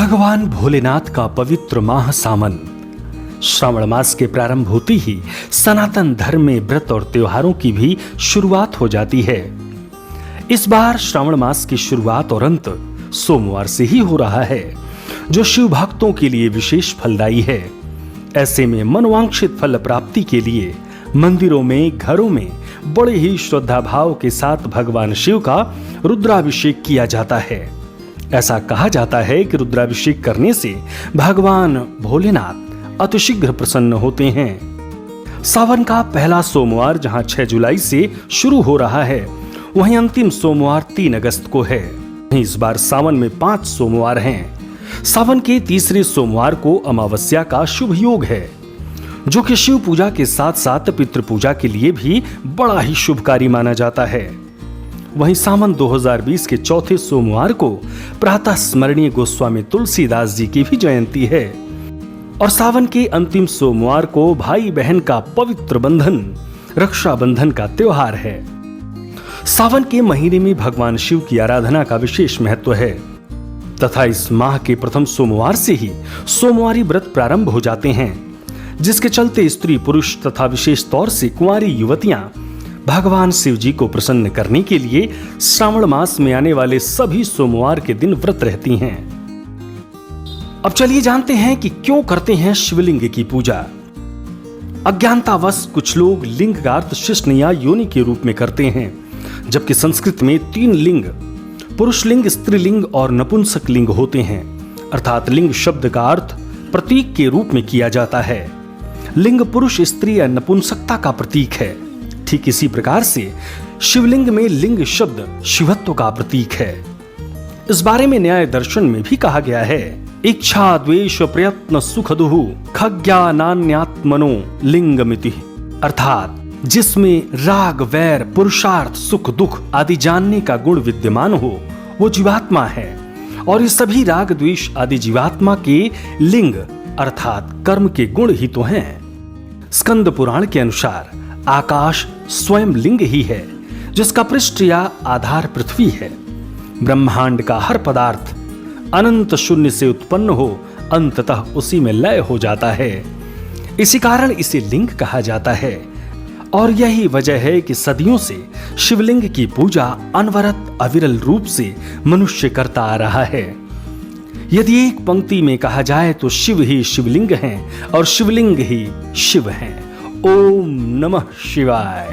भगवान भोलेनाथ का पवित्र माह सावन। श्रावण मास के प्रारंभ होते ही सनातन धर्म में व्रत और त्योहारों की भी शुरुआत हो जाती है। इस बार श्रावण मास की शुरुआत और अंत सोमवार से ही हो रहा है, जो शिव भक्तों के लिए विशेष फलदायी है। ऐसे में मनोवांछित फल प्राप्ति के लिए मंदिरों में, घरों में बड़े ही श्रद्धा भाव के साथ भगवान शिव का रुद्राभिषेक किया जाता है। ऐसा कहा जाता है कि रुद्राभिषेक करने से भगवान भोलेनाथ अतिशीघ्र प्रसन्न होते हैं। सावन का पहला सोमवार जहां 6 जुलाई से शुरू हो रहा है, वहीं अंतिम सोमवार 3 अगस्त को है। इस बार सावन में 5 सोमवार हैं। सावन के तीसरे सोमवार को अमावस्या का शुभ योग है, जो कि शिव पूजा के साथ साथ पितृ पूजा के लिए भी बड़ा ही शुभकारी माना जाता है। वहीं सावन 2020 के चौथे सोमवार को प्रातः स्मरणीय गोस्वामी तुलसीदास जी की भी जयंती है और सावन के अंतिम सोमवार को भाई बहन का पवित्र बंधन, रक्षाबंधन का त्योहार है। सावन के महीने में भगवान शिव की आराधना का विशेष महत्व है तथा इस माह के प्रथम सोमवार से ही सोमवारी व्रत प्रारंभ हो जाते हैं, जिसके चलते स्त्री, पुरुष तथा विशेष तौर से कुंवारी युवतियां भगवान शिव जी को प्रसन्न करने के लिए श्रावण मास में आने वाले सभी सोमवार के दिन व्रत रहती हैं। अब चलिए जानते हैं कि क्यों करते हैं शिवलिंग की पूजा। अज्ञानतावश कुछ लोग लिंग का अर्थ शिश्न या योनि के रूप में करते हैं, जबकि संस्कृत में 3 लिंग, पुरुष लिंग, स्त्रीलिंग और नपुंसक लिंग होते हैं। अर्थात लिंग शब्द का अर्थ प्रतीक के रूप में किया जाता है। लिंग पुरुष, स्त्री या नपुंसकता का प्रतीक है। ठीक इसी प्रकार से शिवलिंग में लिंग शब्द शिवत्व का प्रतीक है। इस बारे में न्याय दर्शन में भी कहा गया है, इच्छा द्वेष प्रयत्न सुख दुहु खज्ञानान्यात्मनो लिंगमिति। अर्थात जिसमें राग, वैर, पुरुषार्थ, सुख, दुख आदि जानने का गुण विद्यमान हो, वो जीवात्मा है। और ये सभी राग, द्वेष आदि जीवात्मा के लिंग अर्थात कर्म के गुण ही तो हैं। स्कंद पुराण के अनुसार आकाश स्वयं लिंग ही है, जिसका पृष्ठ या आधार पृथ्वी है। ब्रह्मांड का हर पदार्थ अनंत शून्य से उत्पन्न हो अंततः उसी में लय हो जाता है। इसी कारण इसे लिंग कहा जाता है और यही वजह है कि सदियों से शिवलिंग की पूजा अनवरत अविरल रूप से मनुष्य करता आ रहा है। यदि एक पंक्ति में कहा जाए तो शिव ही शिवलिंग हैं और शिवलिंग ही शिव हैं। ओम नमः शिवाय।